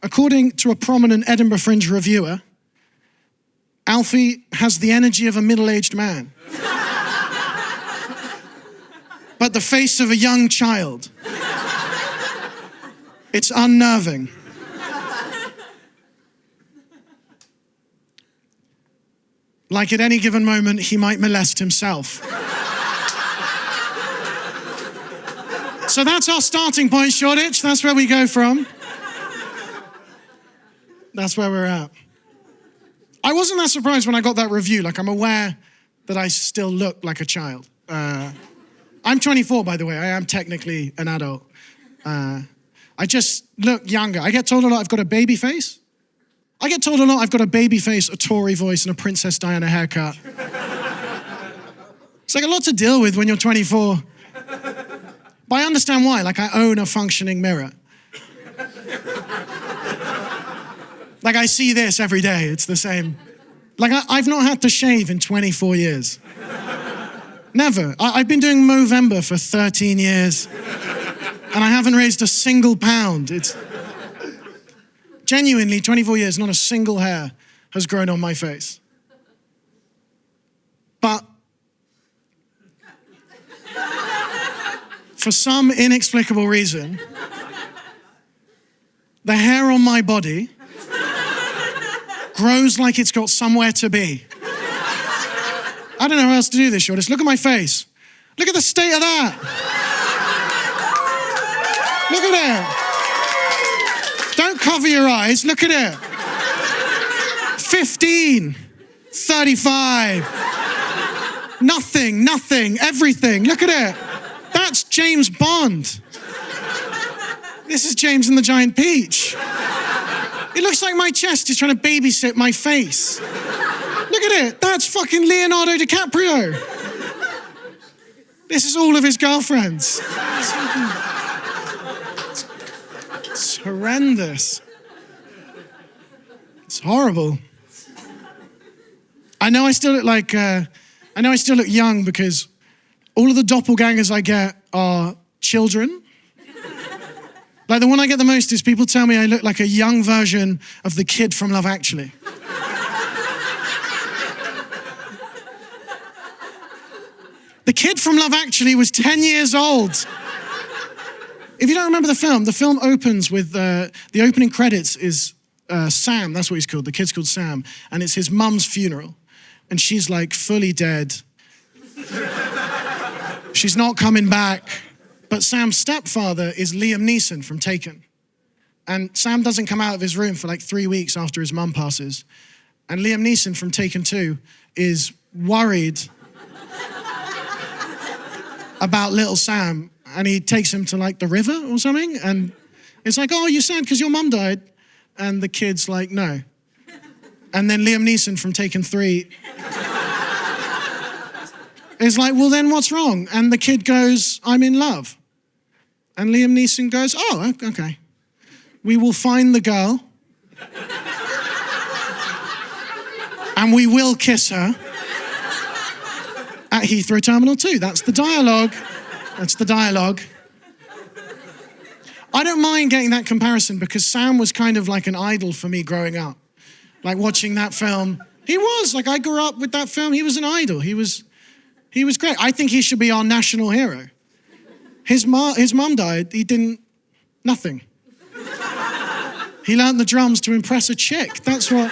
according to a prominent Edinburgh Fringe reviewer, Alfie has the energy of a middle-aged man, but the face of a young child. It's unnerving. Like at any given moment, he might molest himself. So that's our starting point, Shoreditch. That's where we go from. That's where we're at. I wasn't that surprised when I got that review. Like, I'm aware that I still look like a child. I'm 24, by the way. I am technically an adult. I just look younger. I get told a lot I've got a baby face. I get told a lot I've got a baby face, a Tory voice, and a Princess Diana haircut. It's like a lot to deal with when you're 24. But I understand why. Like, I own a functioning mirror. Like, I see this every day. It's the same. Like, I've not had to shave in 24 years. Never. I've been doing Movember for 13 years, and I haven't raised a single pound. It's genuinely 24 years, not a single hair has grown on my face. But for some inexplicable reason, the hair on my body grows like it's got somewhere to be. I don't know how else to do this, Shortest. Look at my face. Look at the state of that. Look at it. Don't cover your eyes. Look at it. 15, 35. Nothing, everything. Look at it. That's James Bond. This is James and the Giant Peach. It looks like my chest is trying to babysit my face. Look at it. That's fucking Leonardo DiCaprio. This is all of his girlfriends. It's horrendous. It's horrible. I know I still look like, young because all of the doppelgangers I get are children. Like, the one I get the most is people tell me I look like a young version of the kid from Love Actually. The kid from Love Actually was 10 years old. If you don't remember the film opens with, the opening credits is Sam, that's what he's called. The kid's called Sam, and it's his mum's funeral. And she's like fully dead. She's not coming back. But Sam's stepfather is Liam Neeson from Taken. And Sam doesn't come out of his room for like 3 weeks after his mum passes. And Liam Neeson from Taken 2 is worried about little Sam. And he takes him to like the river or something. And it's like, oh, you're sad because your mum died. And the kid's like, no. And then Liam Neeson from Taken 3 is like, well, then what's wrong? And the kid goes, I'm in love. And Liam Neeson goes, oh, okay. We will find the girl. And we will kiss her at Heathrow Terminal 2. That's the dialogue. I don't mind getting that comparison because Sam was kind of like an idol for me growing up. Like watching that film. He was, like I grew up with that film. He was an idol. He was great. I think he should be our national hero. His mum died, he didn't, nothing. He learned the drums to impress a chick. That's what,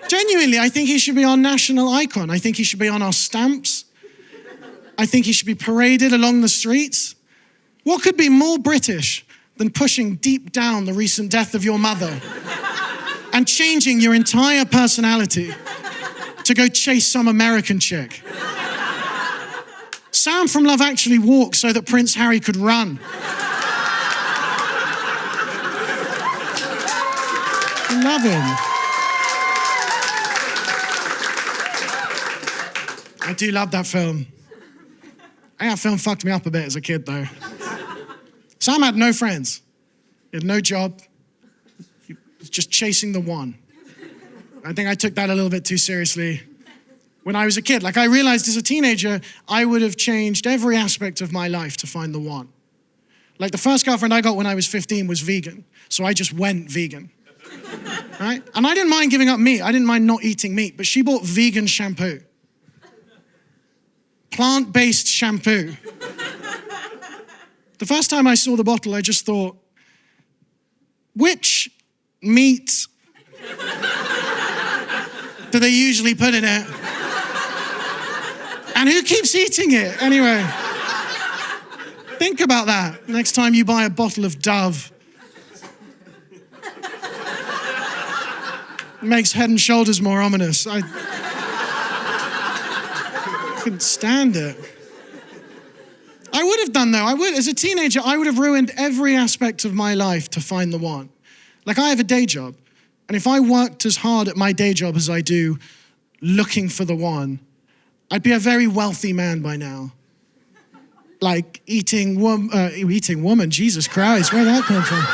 genuinely, I think he should be our national icon. I think he should be on our stamps. I think he should be paraded along the streets. What could be more British than pushing deep down the recent death of your mother and changing your entire personality to go chase some American chick? Sam from Love Actually walked so that Prince Harry could run. I love him. I do love that film. I think that film fucked me up a bit as a kid, though. Sam had no friends. He had no job. He was just chasing the one. I think I took that a little bit too seriously when I was a kid. Like, I realized as a teenager, I would have changed every aspect of my life to find the one. Like the first girlfriend I got when I was 15 was vegan. So I just went vegan, right? And I didn't mind giving up meat. I didn't mind not eating meat, but she bought vegan shampoo. Plant-based shampoo. The first time I saw the bottle, I just thought, which meat do they usually put in it? And who keeps eating it? Anyway, think about that next time you buy a bottle of Dove. It makes Head and Shoulders more ominous. I couldn't stand it. I would have done though. As a teenager, I would have ruined every aspect of my life to find the one. Like I have a day job, and if I worked as hard at my day job as I do looking for the one, I'd be a very wealthy man by now. Like eating woman, Jesus Christ, where'd that come from?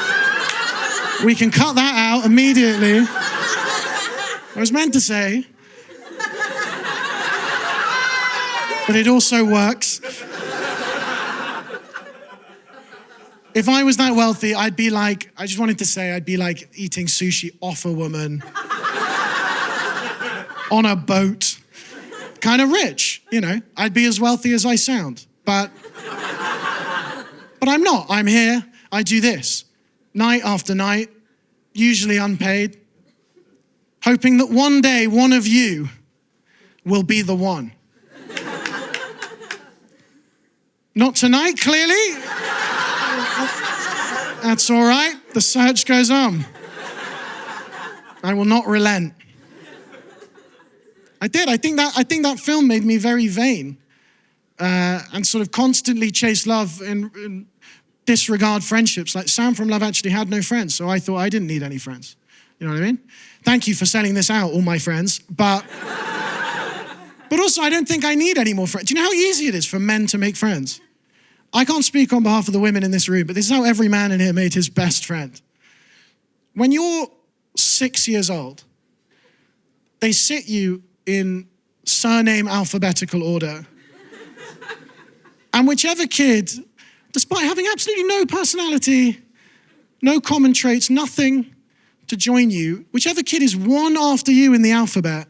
We can cut that out immediately. I was meant to say. But it also works. If I was that wealthy, I'd be like eating sushi off a woman on a boat. Kind of rich, you know. I'd be as wealthy as I sound. But I'm not. I'm here. I do this. Night after night, usually unpaid, hoping that one day one of you will be the one. Not tonight, clearly. That's all right. The search goes on. I will not relent. I did. I think that film made me very vain and sort of constantly chase love and disregard friendships. Like Sam from Love Actually had no friends, so I thought I didn't need any friends. You know what I mean? Thank you for selling this out, all my friends. But also, I don't think I need any more friends. Do you know how easy it is for men to make friends? I can't speak on behalf of the women in this room, but this is how every man in here made his best friend. When you're 6 years old, they sit you in surname alphabetical order. And whichever kid, despite having absolutely no personality, no common traits, nothing to join you, whichever kid is one after you in the alphabet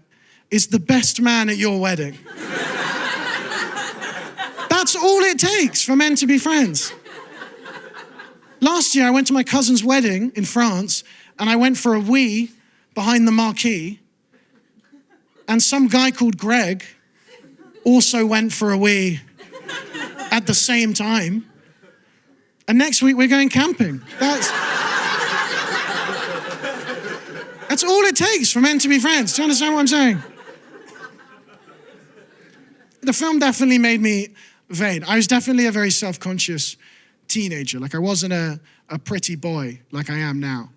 is the best man at your wedding. That's all it takes for men to be friends. Last year, I went to my cousin's wedding in France, and I went for a wee behind the marquee, and some guy called Greg also went for a wee at the same time. And next week, we're going camping. That's all it takes for men to be friends. Do you understand what I'm saying? The film definitely made me vain. I was definitely a very self-conscious teenager. Like I wasn't a pretty boy like I am now.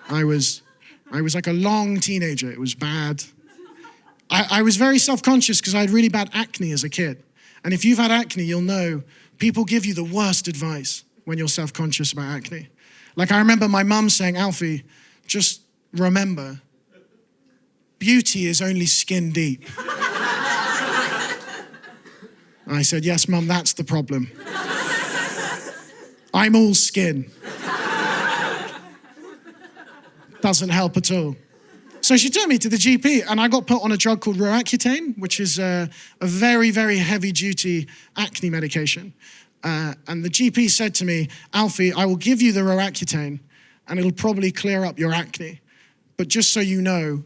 I was like a long teenager. It was bad. I was very self-conscious because I had really bad acne as a kid. And if you've had acne, you'll know people give you the worst advice when you're self-conscious about acne. Like I remember my mum saying, Alfie, just remember, beauty is only skin deep. I said, yes, Mum, that's the problem. I'm all skin. Doesn't help at all. So she took me to the GP, and I got put on a drug called Roaccutane, which is a very, very heavy-duty acne medication. And the GP said to me, Alfie, I will give you the Roaccutane, and it'll probably clear up your acne. But just so you know,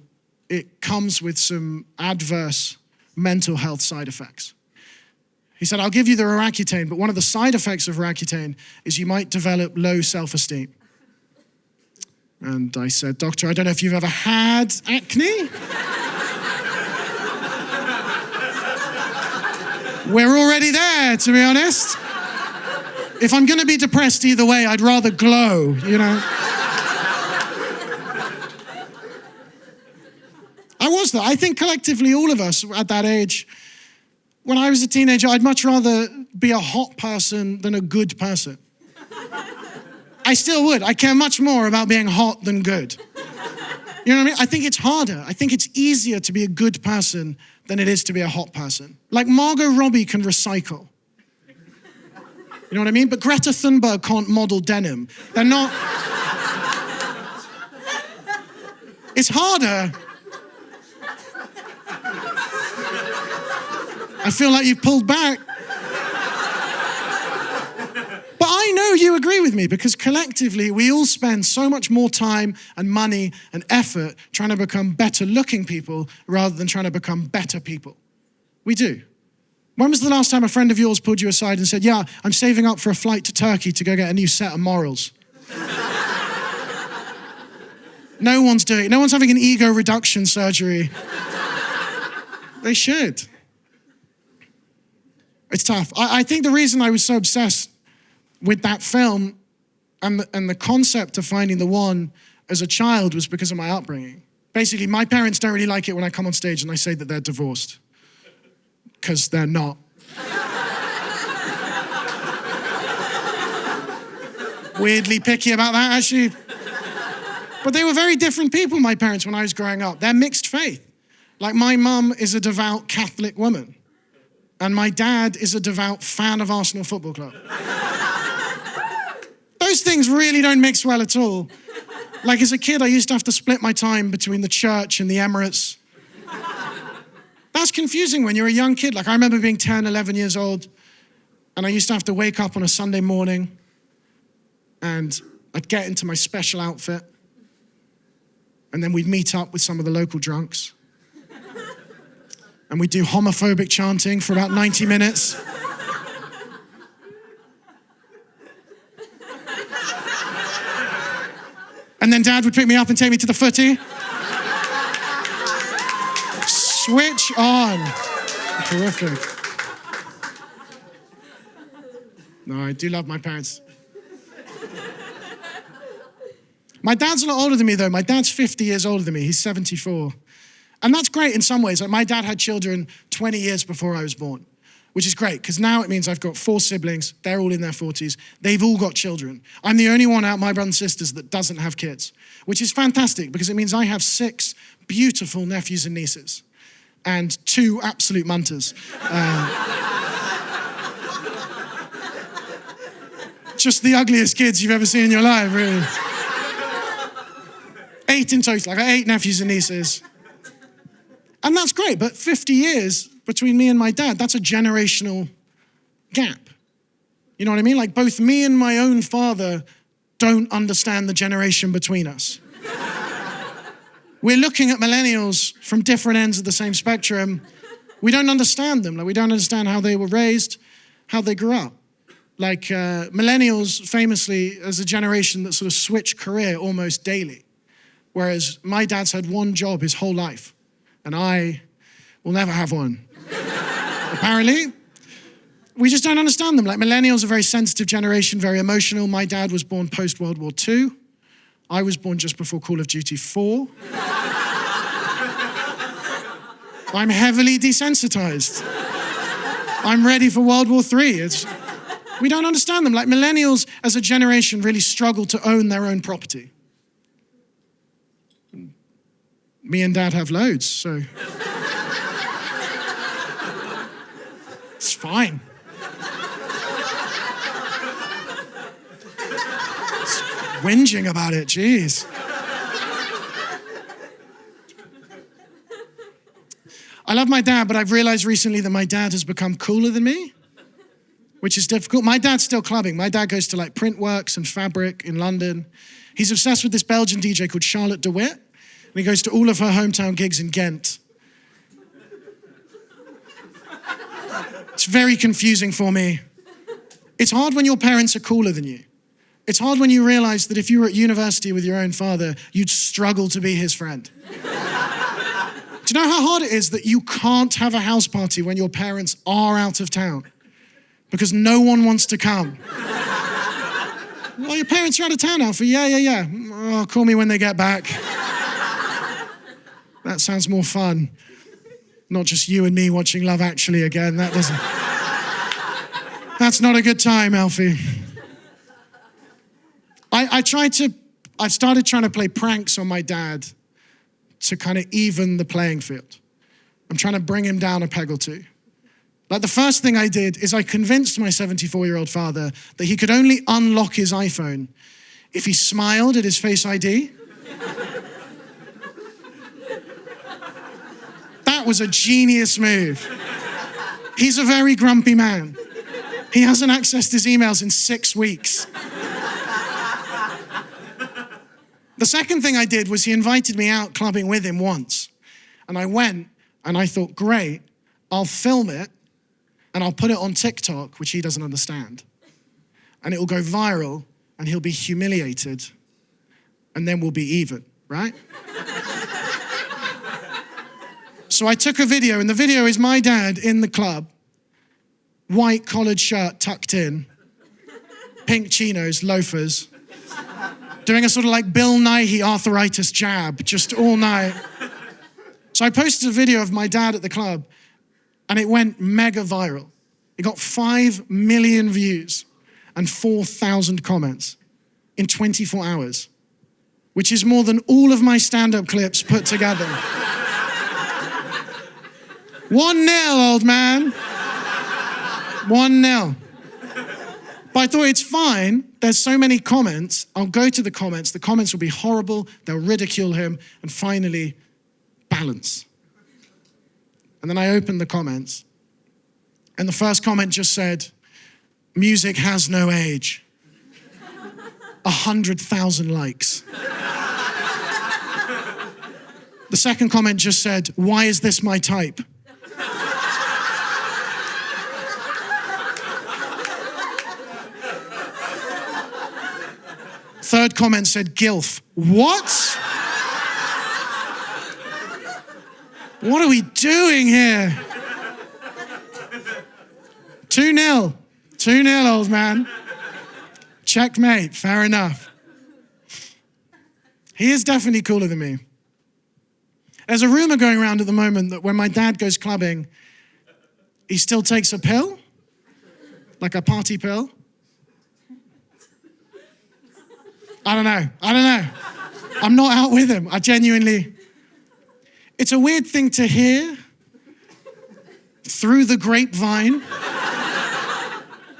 it comes with some adverse mental health side effects. He said, I'll give you the Roaccutane, but one of the side effects of Roaccutane is you might develop low self-esteem. And I said, Doctor, I don't know if you've ever had acne. We're already there, to be honest. If I'm going to be depressed either way, I'd rather glow, you know. I was though. I think collectively all of us at that age, when I was a teenager, I'd much rather be a hot person than a good person. I still would. I care much more about being hot than good. You know what I mean? I think it's harder. I think it's easier to be a good person than it is to be a hot person. Like Margot Robbie can recycle. You know what I mean? But Greta Thunberg can't model denim. They're not... It's harder. I feel like you've pulled back. But I know you agree with me because collectively we all spend so much more time and money and effort trying to become better looking people rather than trying to become better people. We do. When was the last time a friend of yours pulled you aside and said, yeah, I'm saving up for a flight to Turkey to go get a new set of morals? No one's doing it. No one's having an ego reduction surgery. They should. It's tough. I think the reason I was so obsessed with that film and the concept of finding the one as a child was because of my upbringing. Basically, my parents don't really like it when I come on stage and I say that they're divorced. Because they're not. Weirdly picky about that, actually. But they were very different people, my parents, when I was growing up. They're mixed faith. Like, my mum is a devout Catholic woman. And my dad is a devout fan of Arsenal Football Club. Those things really don't mix well at all. Like, as a kid, I used to have to split my time between the church and the Emirates. That's confusing when you're a young kid. Like, I remember being 10, 11 years old, and I used to have to wake up on a Sunday morning, and I'd get into my special outfit, and then we'd meet up with some of the local drunks, and we'd do homophobic chanting for about 90 minutes. And then Dad would pick me up and take me to the footy. Switch on. Terrific. No, I do love my parents. My dad's a lot older than me, though. My dad's 50 years older than me. He's 74. And that's great in some ways. Like, my dad had children 20 years before I was born, which is great, because now it means I've got 4 siblings. They're all in their 40s. They've all got children. I'm the only one out of my brothers and sisters that doesn't have kids, which is fantastic, because it means I have 6 beautiful nephews and nieces and 2 absolute munters. Just the ugliest kids you've ever seen in your life, really. 8 in total. I got 8 nephews and nieces. And that's great, but 50 years between me and my dad, that's a generational gap. You know what I mean? Like, both me and my own father don't understand the generation between us. We're looking at millennials from different ends of the same spectrum. We don't understand them. Like, we don't understand how they were raised, how they grew up. Like, millennials famously as a generation that sort of switch career almost daily. Whereas my dad's had one job his whole life, and I will never have one. Apparently, we just don't understand them. Like, millennials are a very sensitive generation, very emotional. My dad was born post-World War II. I was born just before Call of Duty 4. I'm heavily desensitized. I'm ready for World War III. We don't understand them. Like, millennials as a generation really struggle to own their own property. Me and Dad have loads, so it's fine. It's whinging about it, jeez. I love my dad, but I've realized recently that my dad has become cooler than me, which is difficult. My dad's still clubbing. My dad goes to like Printworks and Fabric in London. He's obsessed with this Belgian DJ called Charlotte de Witt. And he goes to all of her hometown gigs in Ghent. It's very confusing for me. It's hard when your parents are cooler than you. It's hard when you realize that if you were at university with your own father, you'd struggle to be his friend. Do you know how hard it is that you can't have a house party when your parents are out of town? Because no one wants to come. Well, your parents are out of town, Alfie. Yeah. Oh, call me when they get back. That sounds more fun. Not just you and me watching Love Actually again. That's not a good time, Alfie. I've started trying to play pranks on my dad to kind of even the playing field. I'm trying to bring him down a peg or two. Like the first thing I did is I convinced my 74-year-old father that he could only unlock his iPhone if he smiled at his Face ID. That was a genius move. He's a very grumpy man. He hasn't accessed his emails in 6 weeks. The second thing I did was he invited me out clubbing with him once. And I went and I thought, great, I'll film it and I'll put it on TikTok, which he doesn't understand. And it will go viral and he'll be humiliated and then we'll be even, right? So I took a video, and the video is my dad in the club, white collared shirt tucked in, pink chinos, loafers, doing a sort of like Bill Nighy arthritis jab, just all night. So I posted a video of my dad at the club, and it went mega viral. It got 5 million views and 4,000 comments in 24 hours, which is more than all of my stand-up clips put together. 1-0, old man. 1-0. But I thought it's fine. There's so many comments. I'll go to the comments. The comments will be horrible. They'll ridicule him. And finally, balance. And then I opened the comments. And the first comment just said, music has no age. 100,000 likes. The second comment just said, why is this my type? Third comment said, gilf. What? What are we doing here? 2-0. 2-0, old man. Checkmate, fair enough. He is definitely cooler than me. There's a rumor going around at the moment that when my dad goes clubbing, he still takes a pill, like a party pill. I don't know. I'm not out with him. It's a weird thing to hear through the grapevine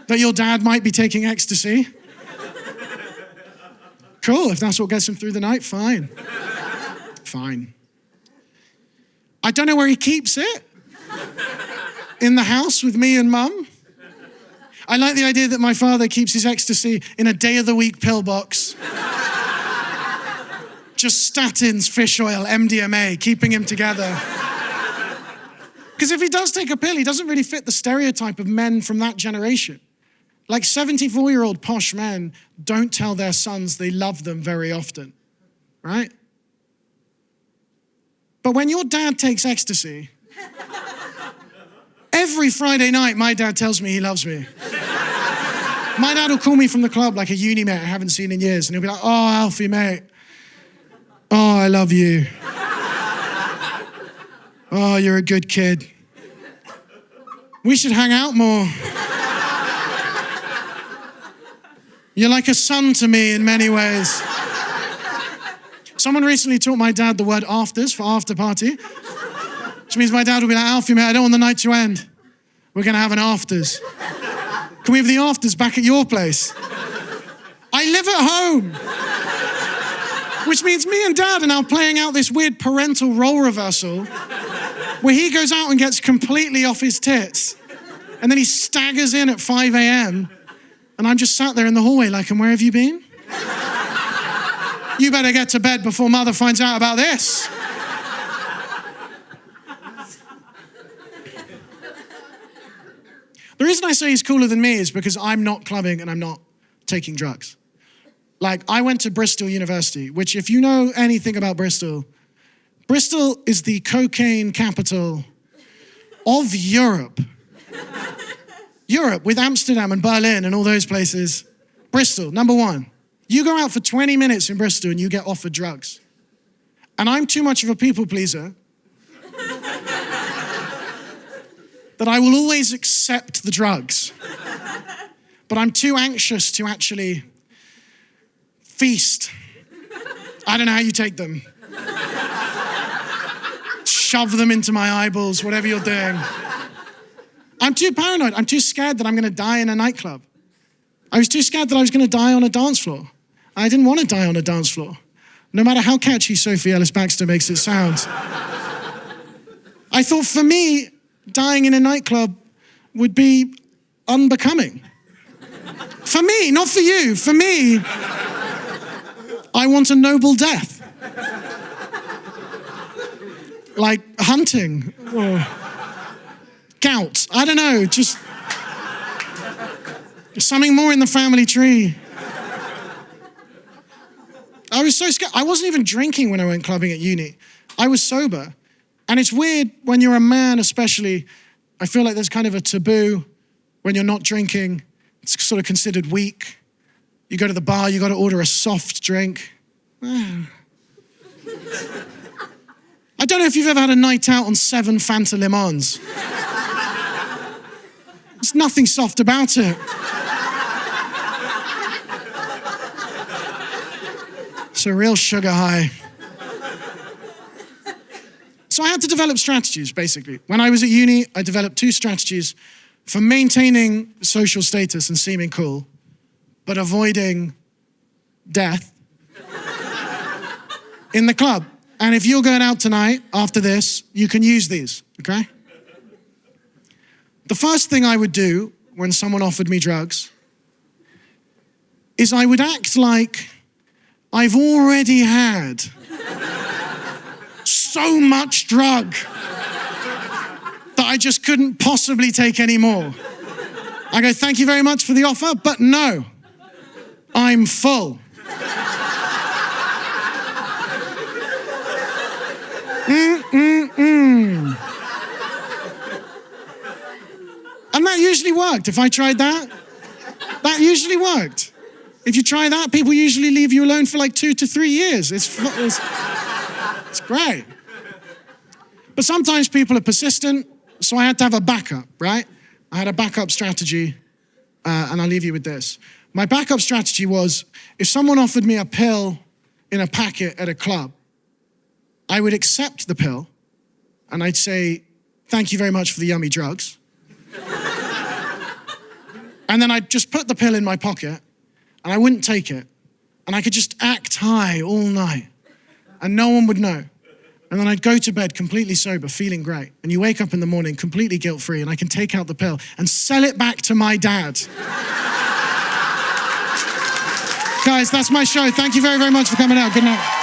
that your dad might be taking ecstasy. Cool, if that's what gets him through the night, fine. Fine. I don't know where he keeps it. In the house with me and mum. I like the idea that my father keeps his ecstasy in a day-of-the-week pill box. Just statins, fish oil, MDMA, keeping him together. Because if he does take a pill, he doesn't really fit the stereotype of men from that generation. Like 74-year-old posh men don't tell their sons they love them very often, right? But when your dad takes ecstasy, every Friday night, my dad tells me he loves me. My dad will call me from the club like a uni mate I haven't seen in years, and he'll be like, oh, Alfie, mate. Oh, I love you. Oh, you're a good kid. We should hang out more. You're like a son to me in many ways. Someone recently taught my dad the word afters for after party, which means my dad will be like, Alfie, mate, I don't want the night to end. We're going to have an afters. Can we have the afters back at your place? I live at home. Which means me and Dad are now playing out this weird parental role reversal where he goes out and gets completely off his tits and then he staggers in at 5 a.m. and I'm just sat there in the hallway like, and where have you been? You better get to bed before Mother finds out about this. The reason I say he's cooler than me is because I'm not clubbing and I'm not taking drugs. Like, I went to Bristol University, which if you know anything about Bristol, Bristol is the cocaine capital of Europe. Europe, with Amsterdam and Berlin and all those places. Bristol, number one. You go out for 20 minutes in Bristol and you get offered drugs. And I'm too much of a people pleaser that I will always accept the drugs. But I'm too anxious to actually feast. I don't know how you take them. Shove them into my eyeballs, whatever you're doing. I'm too paranoid. I'm too scared that I'm going to die in a nightclub. I was too scared that I was going to die on a dance floor. I didn't want to die on a dance floor, no matter how catchy Sophie Ellis-Bextor makes it sound. I thought for me, dying in a nightclub would be unbecoming. For me, not for you. For me, I want a noble death. Like hunting or gout. I don't know, just something more in the family tree. I was so scared. I wasn't even drinking when I went clubbing at uni. I was sober. And it's weird when you're a man especially, I feel like there's kind of a taboo when you're not drinking. It's sort of considered weak. You go to the bar, you got to order a soft drink. I don't know if you've ever had a night out on 7 Fanta Limons. There's nothing soft about it. It's a real sugar high. So I had to develop strategies, basically. When I was at uni, I developed 2 strategies for maintaining social status and seeming cool, but avoiding death in the club. And if you're going out tonight, after this, you can use these, okay? The first thing I would do when someone offered me drugs is I would act like I've already had so much drug that I just couldn't possibly take any more. I go, thank you very much for the offer, but no, I'm full. And that usually worked. If I tried that, that usually worked. If you try that, people usually leave you alone for like 2 to 3 years. It's great. But sometimes people are persistent, so I had to have a backup, right? I had a backup strategy, and I'll leave you with this. My backup strategy was, if someone offered me a pill in a packet at a club, I would accept the pill, and I'd say, thank you very much for the yummy drugs. And then I'd just put the pill in my pocket, and I wouldn't take it. And I could just act high all night, and no one would know. And then I'd go to bed completely sober, feeling great. And you wake up in the morning completely guilt-free, and I can take out the pill and sell it back to my dad. Guys, that's my show. Thank you very, very much for coming out. Good night.